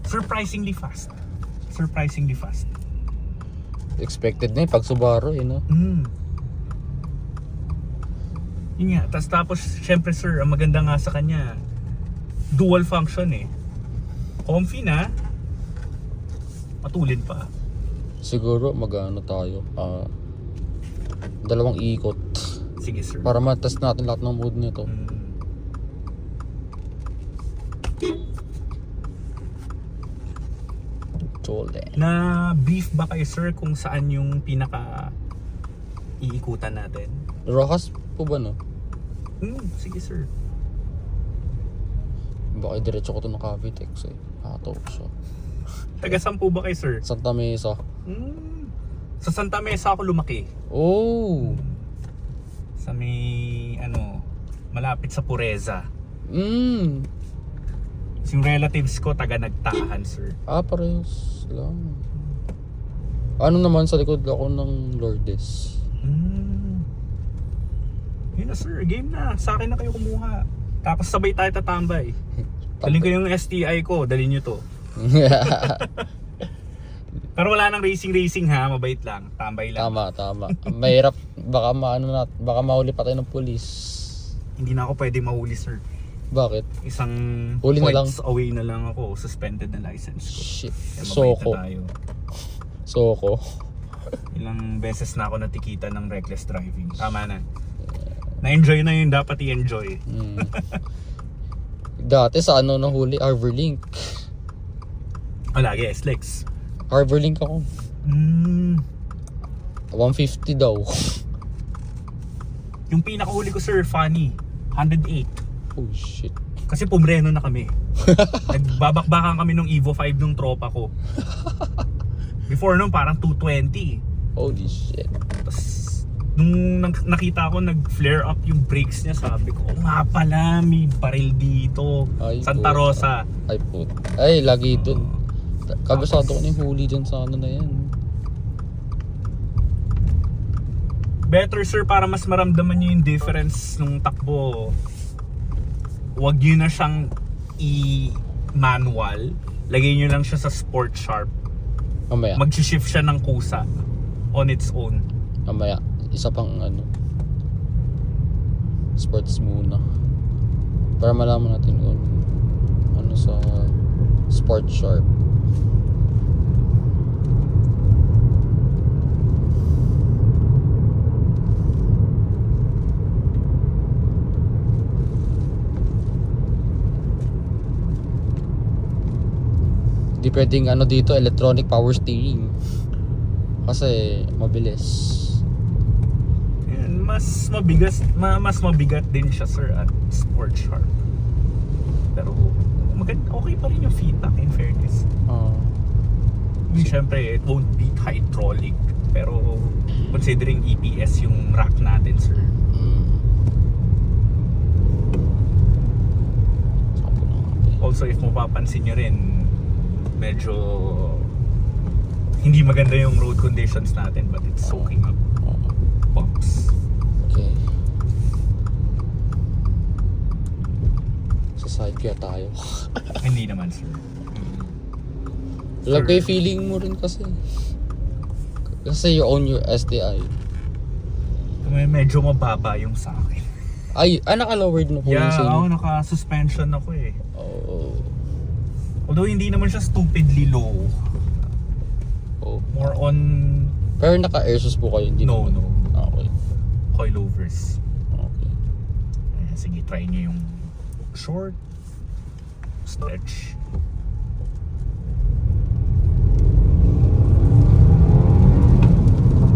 Surprisingly fast. Surprisingly fast. Expected na pag Subaru no? Yun nga, tapos syempre sir, ang maganda nga sa kanya, dual function eh. Comfy na, matulin pa. Siguro mag-ano tayo, dalawang ikot. Sige sir. Para matest natin lahat ng mode nito. Na beef ba kayo sir kung saan yung pinaka iikutan natin? Rojas po ba no? Sige sir. Baka diretso ko to ng Cavitex eh. Hataw siya. Taga saan po ba kayo sir? Santa Mesa. Sa Santa Mesa ako lumaki. Oh! Sa may malapit sa Pureza. Yung relatives ko taga Nagtahan sir. Parehas lang. Ano naman sa likod ako ng Lourdes? Yun na sir, game na. Sa akin na kayo kumuha. Tapos sabay tayo tatambay. Dalhin ko yung STI ko, dalhin nyo to. Pero wala nang racing ha, mabait lang. Tambay lang. Tama. Mahirap, baka mahuli pa tayo ng pulis. Hindi na ako pwede mahuli sir. Bakit? Isang huli na lang. points away na lang ako, suspended na license ko. Shit. Kaya mabait na tayo. Soko. Ilang beses na ako natikita ng reckless driving. Tama na. Na-enjoy na yung dapat i-enjoy. Dati sa nahuli, Harborlink. Lagi, SLEX. Harborlink ako. 150 daw. Yung pinakahuli ko sir, funny. 108. Oh shit. Kasi pumreno na kami. Nagbabakbakan kami nung Evo 5 nung tropa ko. Before nung parang 220. Holy shit. Tapos nung nakita ko nag-flare up yung brakes niya, sabi ko, nga pala, may baril dito. Ay, Santa Rosa. Ay, lagi dun. Kabisado ko na yung huli dyan sa na yan. Better sir, para mas maramdaman nyo yung difference nung takbo. Huwag nyo na siyang i-manual. Lagay nyo lang siya sa sport sharp. Mamaya. Mag-shift siya ng kusa on its own. Mamaya. Isa pang sports muna. Para malaman natin kung ano sa sport sharp. Di pwedeng dito electronic power steering kasi mabilis. Mas mabigat din siya sir at sport sharp. Pero okay pa rin yung feedback in fairness. Siyempre it won't beat hydraulic, pero considering EPS yung rack natin sir. Also if mapapansin nyo rin, medyo hindi maganda yung road conditions natin, but it's soaking up bumps. Okay. Sa side kaya tayo. Hindi naman sir. Lagay feeling mo rin kasi. Kasi you own your STI. Medyo mababa yung sa akin. Ay, naka-lowered na po yung sa inyo. Naka-suspension ako eh. Oh. Although hindi naman siya stupidly low. More on... Pero naka-airsus po kayo? Hindi No. Okay. Coilovers. Okay. Sige, try nyo yung short. Stretch.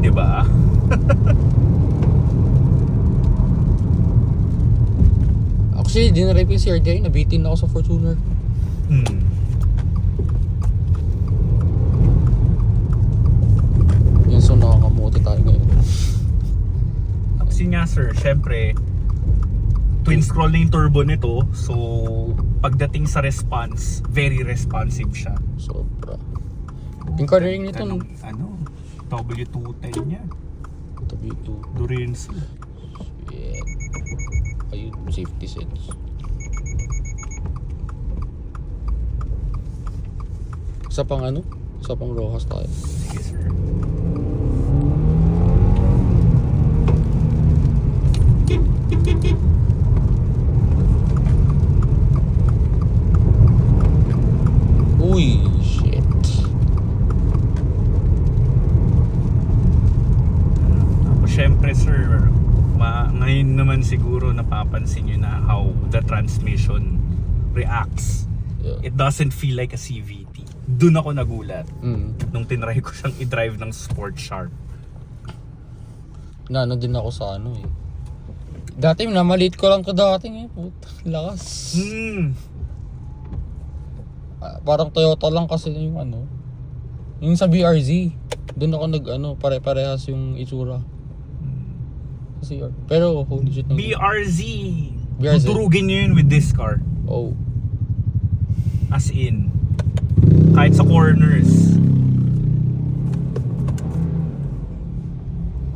Diba? Actually, dinaray ko yung CRDI. Nabitin ako sa Fortuner. Yan, so nakakamote tayo ngayon. Kasi nga sir, syempre twin scroll na yung turbo nito. So pagdating sa response, very responsive siya. Sobra. Yung cornering nito W210 niya. W2 Durenso. Shit. Ayun, safety sense. Isa pang ano? Isa pang Rojas tayo. Sige, sir. Uy, shit. Tapos syempre, sir, ngayon naman siguro napapansin nyo na how the transmission reacts. Yeah. It doesn't feel like a CVT. Doon ako nagulat Mm. nung tinry ko siyang i-drive ng Sport Sharp. Ano din ako sa ano eh. Dati namaliit ko lang to dati eh. Puta, lakas. Parang Toyota lang kasi yung ano. Yung sa BRZ. Doon ako nag ano, pare-parehas yung itsura. Kasi pero holy shit. BRZ. BRZ. Tuturugin nyo yun with this car. Oh. As in, kahit sa corners.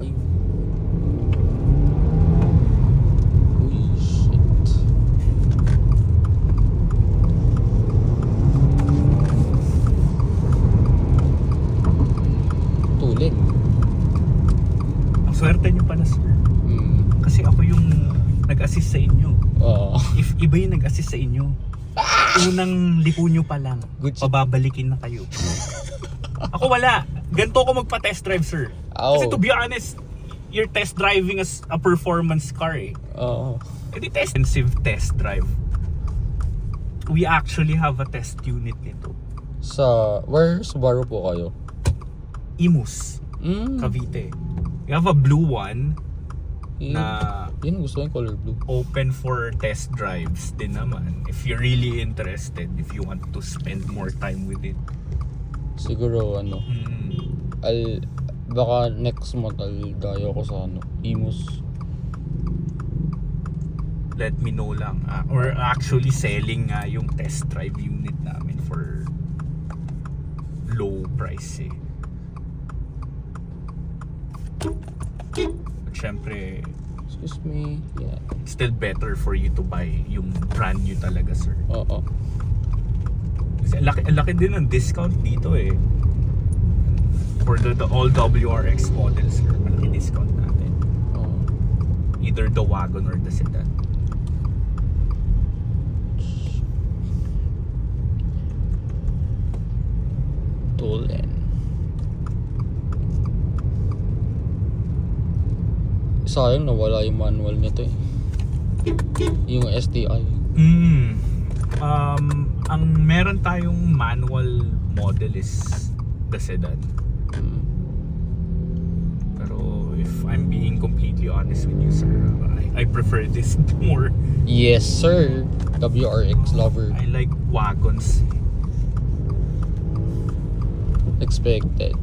Ay. Holy shit. Tulik. Ang swerte nyo pa na, sir. Kasi ako yung nag-assist sa inyo. Oo. If iba yung nag-assist sa inyo, unang lipo nyo pa lang, Good shit. pababalikin na kayo. Ako wala. Ganito ako magpa-test drive, sir. Kasi to be honest, you're test driving as a performance car eh. Oo. Hindi intensive test drive. We actually have a test unit nito. Sa where Subaru po kayo? Imus, Cavite. We have a blue one na Yun gusto ko yung color blue. open for test drives din naman. If you're really interested, if you want to spend more time with it. Siguro ano, baka next month dayo ko sa ano, Imus. Let me know lang. Or actually selling nga yung test drive unit namin for low price eh. But syempre, Excuse me. Yeah. it's still better for you to buy yung brand new talaga, sir. Oo. Kasi ang laki din ng discount dito eh. For the all WRX models, sir, malaki discount natin. Oo. Either the wagon or the sedan. Tulen. Sayang nawala yung manual nito eh. Yung STI. Ang meron tayong manual model is the sedan. Pero if I'm being completely honest with you, sir, I prefer this more. Yes sir. WRX lover. I like wagons. Expected.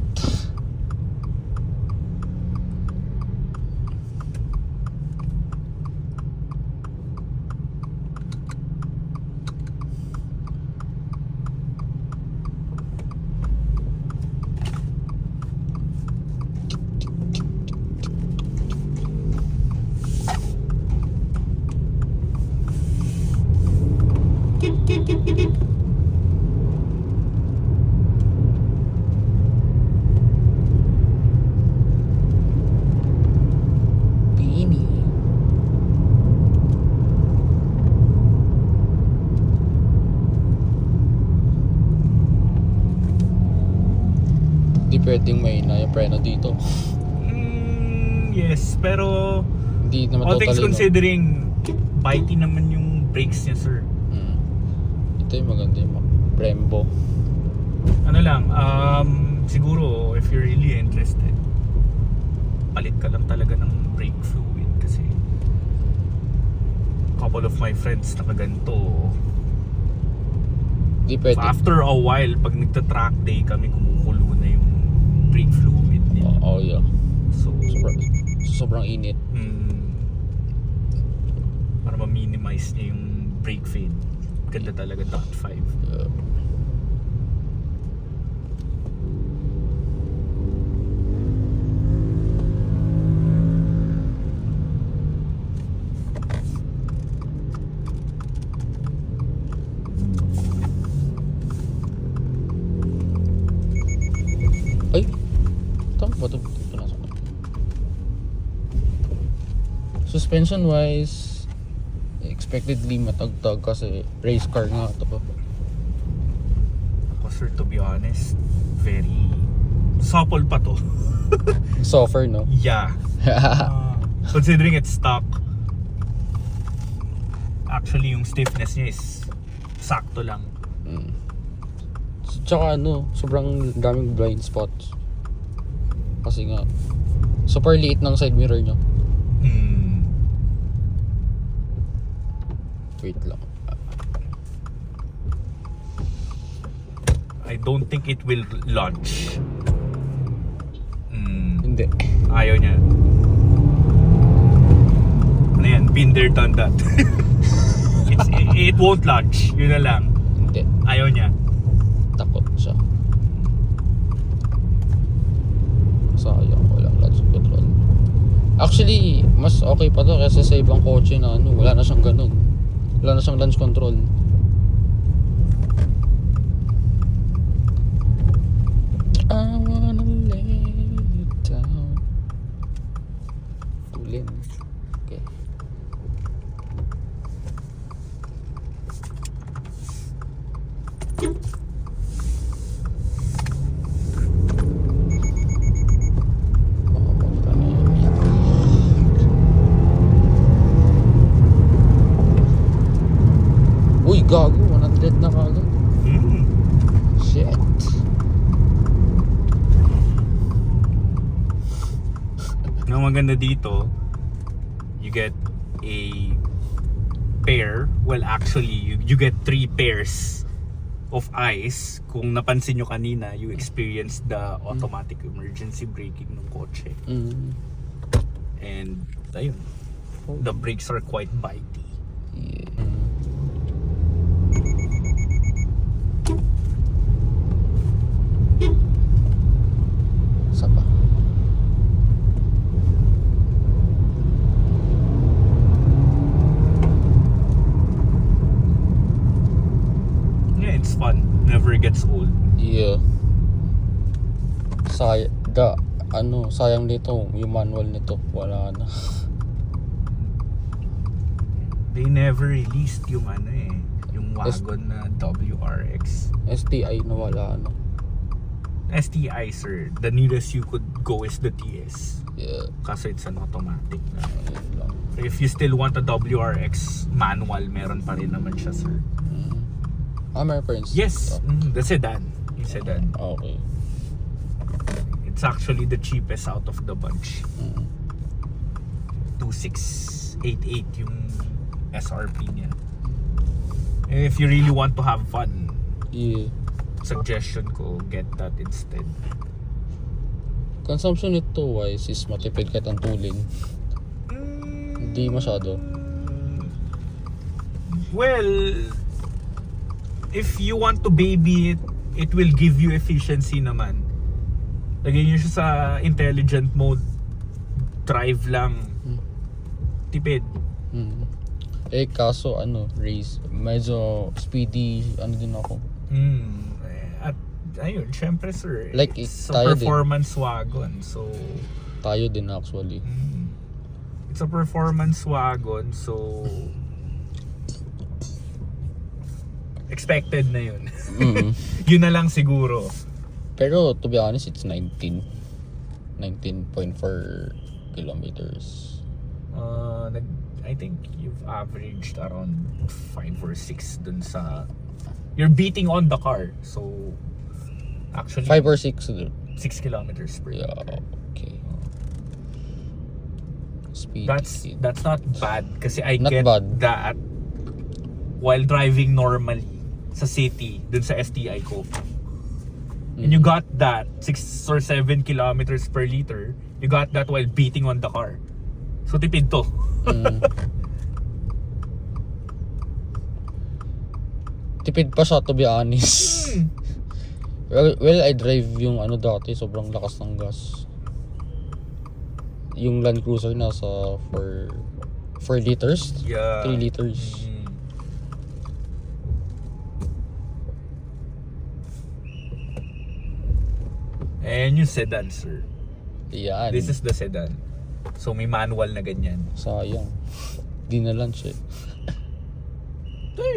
Pini. Di pwedeng may na yung preno dito. Yes, pero Hindi naman all things totally no. considering, bitey naman yung brakes niya, sir. Ito yung maganda yung Brembo. Ano lang, siguro if you're really interested, palit ka lang talaga ng brake fluid kasi couple of my friends nakaganto. Di pwede. After a while, pag nagta-track day kami, kumukulo na yung brake fluid nila. Oh yeah. So, Sobrang init. para ma-minimize niya yung brake fade. Ganda talaga .5. Suspension wise, expectedly matagtag kasi race car nga ito pa. Ako sir, to be honest, very supple pa to. Softer, no? Yeah. Considering it's stock, actually yung stiffness niya is sakto lang. Tsaka ano, sobrang daming blind spots. Kasi nga, super liit ng side mirror nyo. Wait lang. I don't think it will launch. Hindi. Ayaw niya. Ano yan? Been there, done that. It won't launch. Yun na lang. Hindi. Ayaw niya. Takot siya. Sayang, walang launch control. Actually, mas okay pa to kasi sa ibang kotse na ano, wala na siyang ganun. Wala na siyang launch control. I wanna lay it down. Tulin. Okay. Uy, gago, 100 na kagad. Shit. Ang maganda dito, you get a pair. Well, actually, you get 3 pairs of eyes. Kung napansin nyo kanina, you experienced the automatic emergency braking ng kotse. And, ayun, the brakes are quite bitey. Yeah. Isa pa. Yeah, it's fun. Never gets old. Yeah. Sayang dito, yung manual nito, wala na. They never released yung yung wagon na WRX. STI na wala na. STI, sir. The nearest you could go is the TS. Yeah. Kasi it's an automatic na. Ayun lang. If you still want a WRX manual, meron pa rin naman siya, sir. My parents. Yes, the sedan. Yung sedan. Okay. It's actually the cheapest out of the bunch. 2688 yung SRP niya. If you really want to have fun, Yeah. suggestion ko, get that instead. Consumption nito wise is matipid kahit ang tulin. Hindi masyado. Well, if you want to baby it, it will give you efficiency naman. Lagyan nyo siya sa intelligent mode. Drive lang. Tipid. Kaso race, medyo speedy, din ako. At ayun, syempre sir, Like, it's tayo a performance wagon. So, Tayo din actually. it's a performance wagon. So, expected na yun. Yun na lang siguro. Pero to be honest, it's 19.4 kilometers. I think you've averaged around 5 or 6 dun sa... You're beating on the car. So, actually... 5 or 6. 6 kilometers per Yeah, liter. okay. Speed. That's not bad. Kasi I Not get bad. that while driving normally sa city, dun sa STI ko. And you got that 6 or 7 kilometers per liter. You got that while beating on the car. So, tipid to. Tipid pa siya to be honest. Well, I drive yung dati, sobrang lakas ng gas. Yung Land Cruiser nasa 4 liters? Yeah. 3 liters. And yung sedan, sir. Yan. This is the sedan. So may manual na ganyan. Sayang. Di na lunch eh.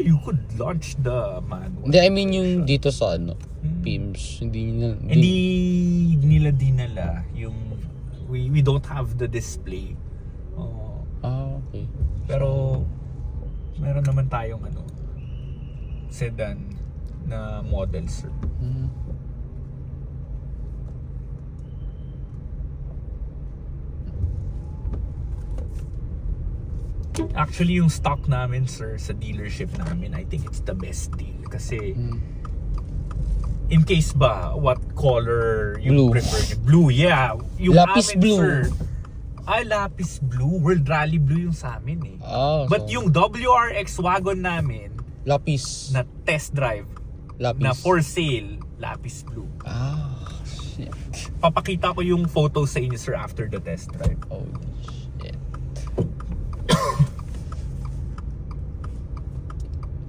You could launch the manual. Hindi, I mean yung dito sa ano, Hmm. PIMS. Hindi Hindi nila dinala yung we don't have the display. Oh, Okay. pero meron naman tayong ano sedan na model, sir. Hmm. Actually, yung stock namin, sir, sa dealership namin, I think it's the best deal. Kasi, Hmm. in case ba, what color you Blue. prefer? Blue, yeah. Yung Lapis amin, blue. sir, lapis blue. World Rally blue yung sa amin eh. But So, yung WRX wagon namin, lapis. na test drive, Lapis. na for sale, lapis blue. Shit. Papakita ko yung photo sa inyo, sir, after the test drive. Holy shit.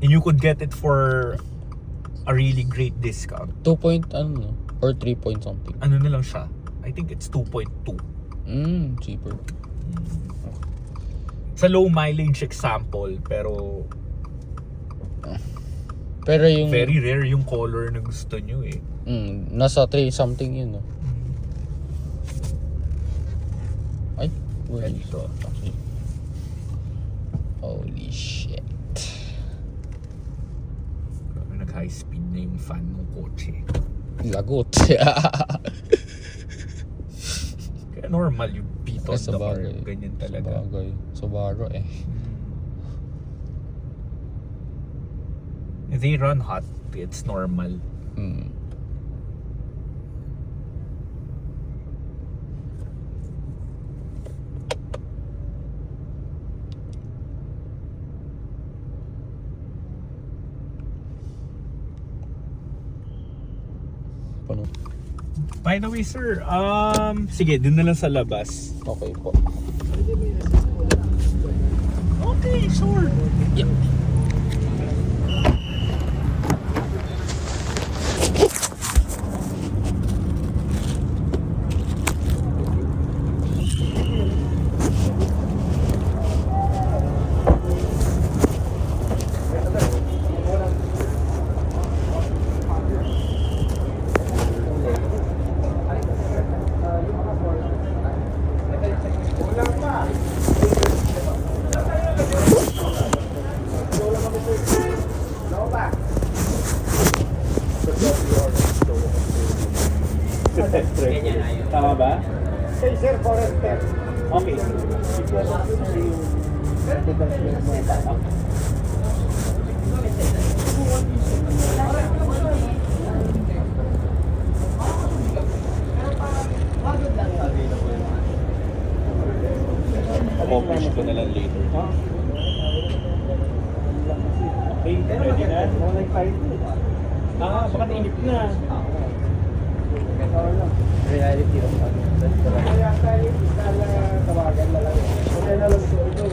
And you could get it for a really great discount. 2 point ano, or 3 point something. Ano na lang siya? I think it's 2.2. Cheaper. Sa low mileage example, pero Pero yung very rare yung color na gusto nyo eh. nasa 3 something yun, no? Ay, wait. Ganito. Okay. Holy shit. Nag-high speed na yung fan ng kotse. Lagot. Kaya normal yung beat on Sa the car. bagay. Ganyan Sa talaga. bagay. Subaru eh. They run hot. It's normal. Hmm. Paano? By the way, sir, sige, dun na lang sa labas. Okay po. Okay, sure. Yeah. Tama ba? Sir, Forester. Okay. Accomplish ko na lang later. Okay, ready na? Baka nainip na. Reality of kaya tayo tawagan na lang. Kaya na lang ito,